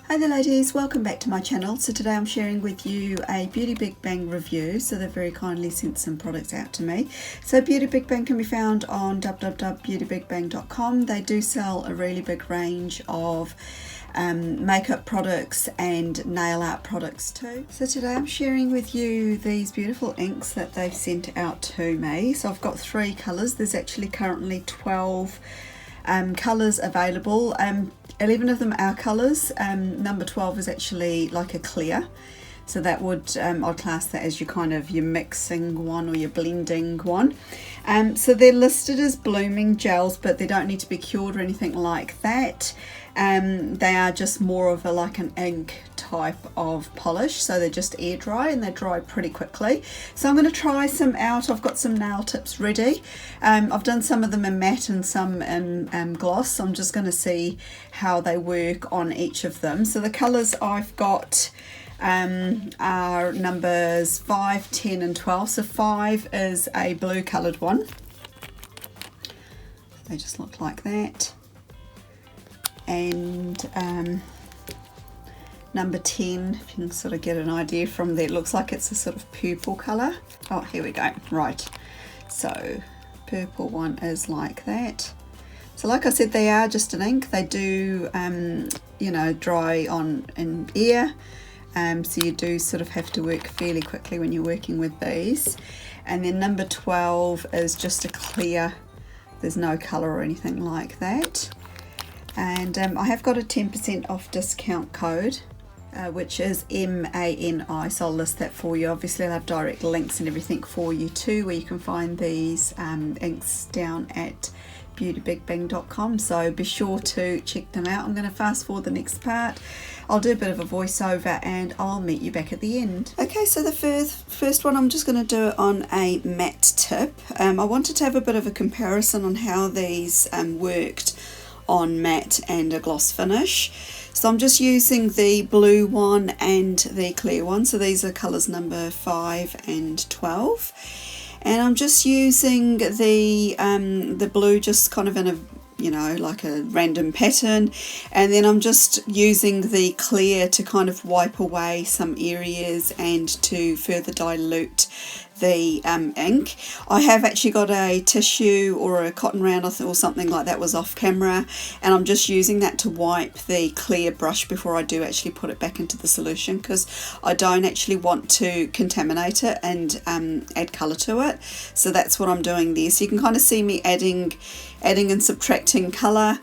Hi there ladies, welcome back to my channel. So today I'm sharing with you a Beauty Big Bang review. So they've very kindly sent some products out to me. So Beauty Big Bang can be found on www.beautybigbang.com. They do sell a really big range of makeup products and nail art products too. So today I'm sharing with you these beautiful inks that they've sent out to me. So I've got 3 colours. There's actually currently 12 colours available. 11 of them are colours. Number 12 is actually like a clear, so that would I'd class that as your mixing one or your blending one. So they're listed as blooming gels, but they don't need to be cured or anything like that. They are just more of like an ink type of polish, so they're just air dry and they dry pretty quickly. So I'm going to try some out. I've got some nail tips ready. I've done some of them in matte and some in gloss, so I'm just going to see how they work on each of them. So the colours I've got are numbers 5, 10 and 12. So 5 is a blue coloured one. They just look like that. And number 10, if you can sort of get an idea from there, it looks like it's a sort of purple colour. Oh, here we go. Right, so purple one is like that. So like I said, they are just an ink. They do dry on in air, so you do sort of have to work fairly quickly when you're working with these. And then number 12 is just a clear, there's no colour or anything like that. And I have got a 10% off discount code, which is MANI, so I'll list that for you. Obviously I'll have direct links and everything for you too, where you can find these inks down at beautybigbang.com, so be sure to check them out. I'm going to fast forward the next part. I'll do a bit of a voiceover and I'll meet you back at the end. Okay, so the first one, I'm just going to do it on a matte tip. I wanted to have a bit of a comparison on how these worked on matte and a gloss finish. So I'm just using the blue one and the clear one. So these are colours number 5 and 12. And I'm just using the blue just kind of in a, like a random pattern, and then I'm just using the clear to kind of wipe away some areas and to further dilute the ink. I have actually got a tissue or a cotton round or something like that, was off camera, and I'm just using that to wipe the clear brush before I do actually put it back into the solution, because I don't actually want to contaminate it and add colour to it. So that's what I'm doing there. So you can kind of see me adding and subtracting colour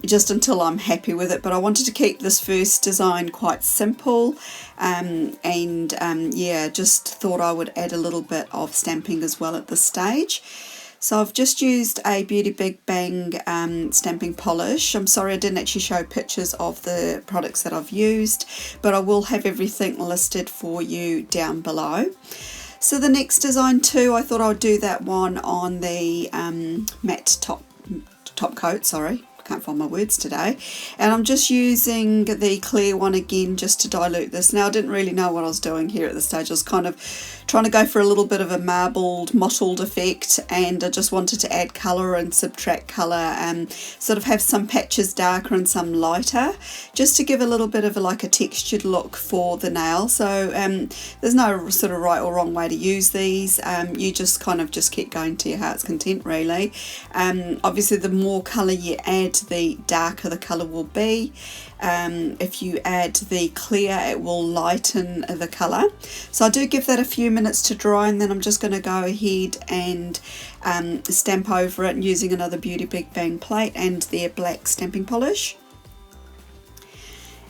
just until I'm happy with it. But I wanted to keep this first design quite simple, yeah, just thought I would add a little bit of stamping as well at this stage. So I've just used a Beauty Big Bang stamping polish. I'm sorry I didn't actually show pictures of the products that I've used, but I will have everything listed for you down below. So the next design too, I thought I'd do that one on the matte top coat, sorry. Can't find my words today, and I'm just using the clear one again just to dilute this. Now I didn't really know what I was doing here at this stage. I was kind of trying to go for a little bit of a marbled, mottled effect, and I just wanted to add colour and subtract colour and sort of have some patches darker and some lighter, just to give a little bit of like a textured look for the nail. So there's no sort of right or wrong way to use these. You just kind of just keep going to your heart's content really. Obviously the more colour you add, the darker the colour will be. If you add the clear, it will lighten the colour. So I do give that a few minutes to dry, and then I'm just going to go ahead and stamp over it using another Beauty Big Bang plate and their black stamping polish.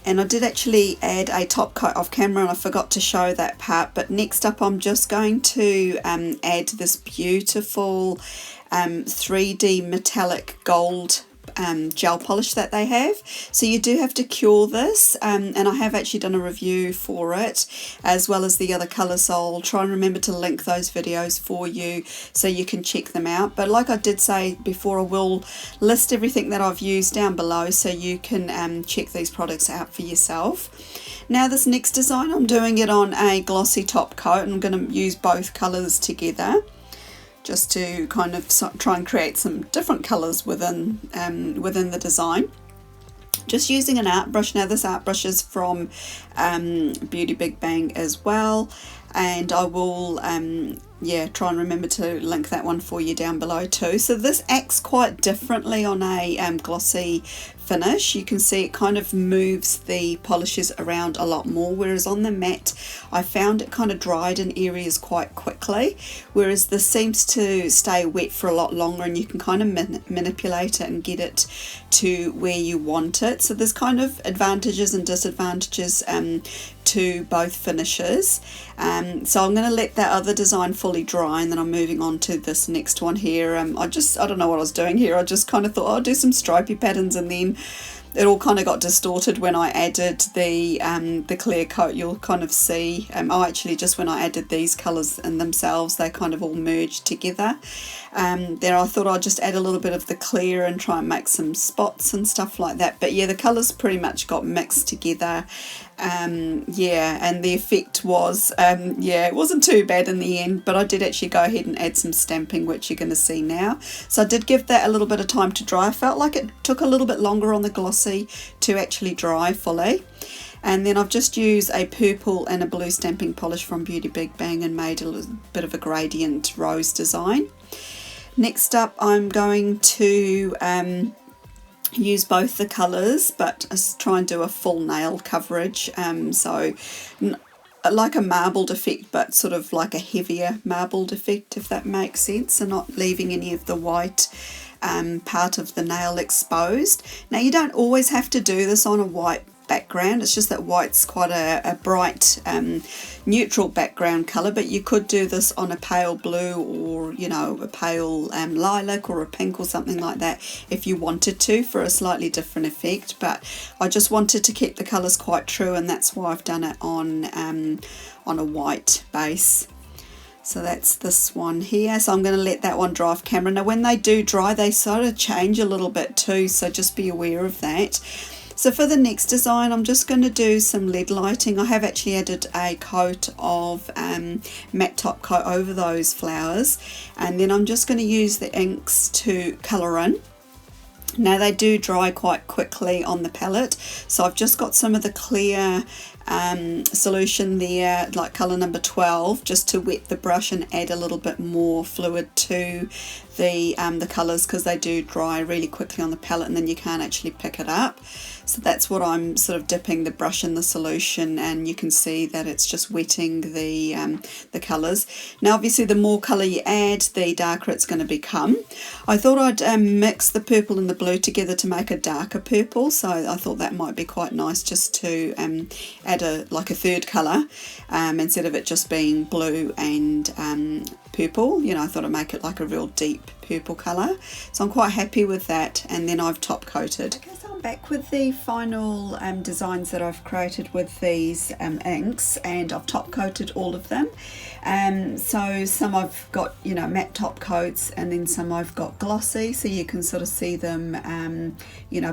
And I did actually add a top coat off camera and I forgot to show that part, but next up I'm just going to add this beautiful 3D metallic gold gel polish that they have. So you do have to cure this, and I have actually done a review for it as well as the other colours, so I'll try and remember to link those videos for you so you can check them out. But like I did say before, I will list everything that I've used down below so you can check these products out for yourself. Now this next design, I'm doing it on a glossy top coat, and I'm going to use both colours together just to kind of try and create some different colours within the design. just using an art brush. Now this art brush is from Beauty Big Bang as well, and I will try and remember to link that one for you down below too. So this acts quite differently on a glossy finish. You can see it kind of moves the polishes around a lot more, whereas on the matte I found it kind of dried in areas quite quickly, whereas this seems to stay wet for a lot longer, and you can kind of manipulate it and get it to where you want it. So there's kind of advantages and disadvantages to both finishes. So I'm going to let that other design fully dry, and then I'm moving on to this next one here. I don't know what I was doing here. I just kind of thought I'll do some stripy patterns, and then it all kind of got distorted when I added the clear coat. You'll kind of see, actually just when I added these colours in themselves, they kind of all merged together. Then I thought I'd just add a little bit of the clear and try and make some spots and stuff like that. But yeah, the colours pretty much got mixed together. And the effect was, it wasn't too bad in the end, but I did actually go ahead and add some stamping, which you're going to see now. So I did give that a little bit of time to dry. I felt like it took a little bit longer on the glossy to actually dry fully. And then I've just used a purple and a blue stamping polish from Beauty Big Bang and made a little bit of a gradient rose design. Next up, I'm going to use both the colours, but try and do a full nail coverage, so like a marbled effect, but sort of like a heavier marbled effect, if that makes sense, and not leaving any of the white part of the nail exposed. Now you don't always have to do this on a white background, it's just that white's quite a bright neutral background colour, but you could do this on a pale blue, or a pale lilac or a pink or something like that if you wanted to, for a slightly different effect. But I just wanted to keep the colours quite true, and that's why I've done it on a white base. So that's this one here. So I'm going to let that one dry off camera. Now when they do dry, they sort of change a little bit too, so just be aware of that. So for the next design, I'm just going to do some lead lighting. I have actually added a coat of matte top coat over those flowers, and then I'm just going to use the inks to colour in. Now they do dry quite quickly on the palette, so I've just got some of the clear solution there, like colour number 12, just to wet the brush and add a little bit more fluid to the colours, because they do dry really quickly on the palette and then you can't actually pick it up. So that's what I'm sort of dipping the brush in the solution, and you can see that it's just wetting the colours. Now obviously the more colour you add, the darker it's going to become. I thought I'd mix the purple and the blue together to make a darker purple, so I thought that might be quite nice just to add a third colour instead of it just being blue and purple. I thought I'd make it like a real deep purple colour, so I'm quite happy with that. And then I've top coated. Okay, so I'm back with the final designs that I've created with these inks, and I've top coated all of them. So some I've got matte top coats, and then some I've got glossy, so you can sort of see them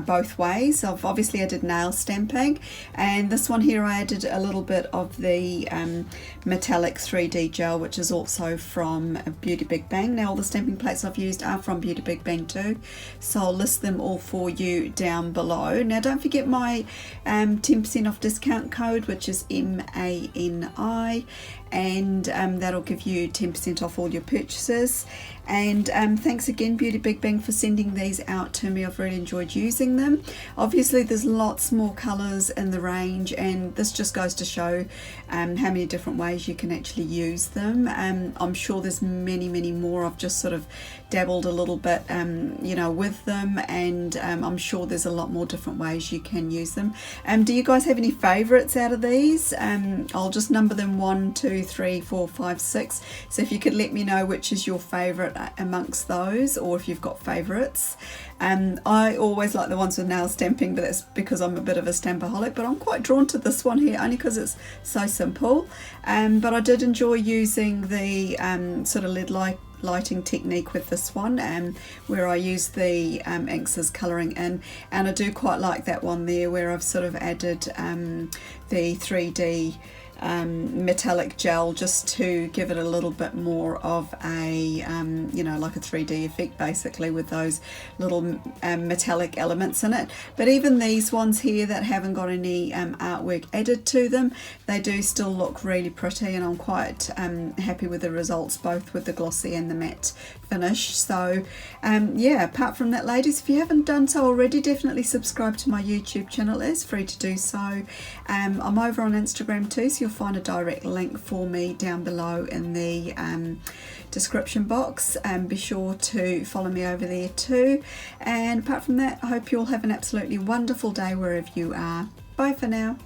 both ways. I've obviously added nail stamping, and this one here I added a little bit of the metallic 3D gel, which is also from Beauty Big Bang. Now all the stamping plates I've used are from Beauty Big Bang too, so I'll list them all for you down below. Now don't forget my 10% off discount code, which is MANI, and that'll give you 10% off all your purchases. And thanks again Beauty Big Bang for sending these out to me. I've really enjoyed using them. Obviously there's lots more colours in the range, and this just goes to show how many different ways you can actually use them. I'm sure there's many more. I've just sort of dabbled a little bit with them, and I'm sure there's a lot more different ways you can use them. Do you guys have any favourites out of these? I'll just number them 1, 2, 3, 4, 5, 6. So if you could let me know which is your favourite amongst those, or if you've got favourites. I always like the ones with nail stamping, but that's because I'm a bit of a stampaholic, but I'm quite drawn to this one here only because it's so simple. But I did enjoy using the sort of lead lighting technique with this one, where I use the inks as colouring in, and I do quite like that one there where I've sort of added the 3D metallic gel, just to give it a little bit more of a you know, like a 3D effect basically, with those little metallic elements in it. But even these ones here that haven't got any artwork added to them, they do still look really pretty, and I'm quite happy with the results, both with the glossy and the matte finish. So yeah, apart from that, ladies, if you haven't done so already, definitely subscribe to my YouTube channel. It is free to do so. I'm over on Instagram too, so you'll find a direct link for me down below in the description box, and be sure to follow me over there too. And apart from that, I hope you all have an absolutely wonderful day wherever you are. Bye for now.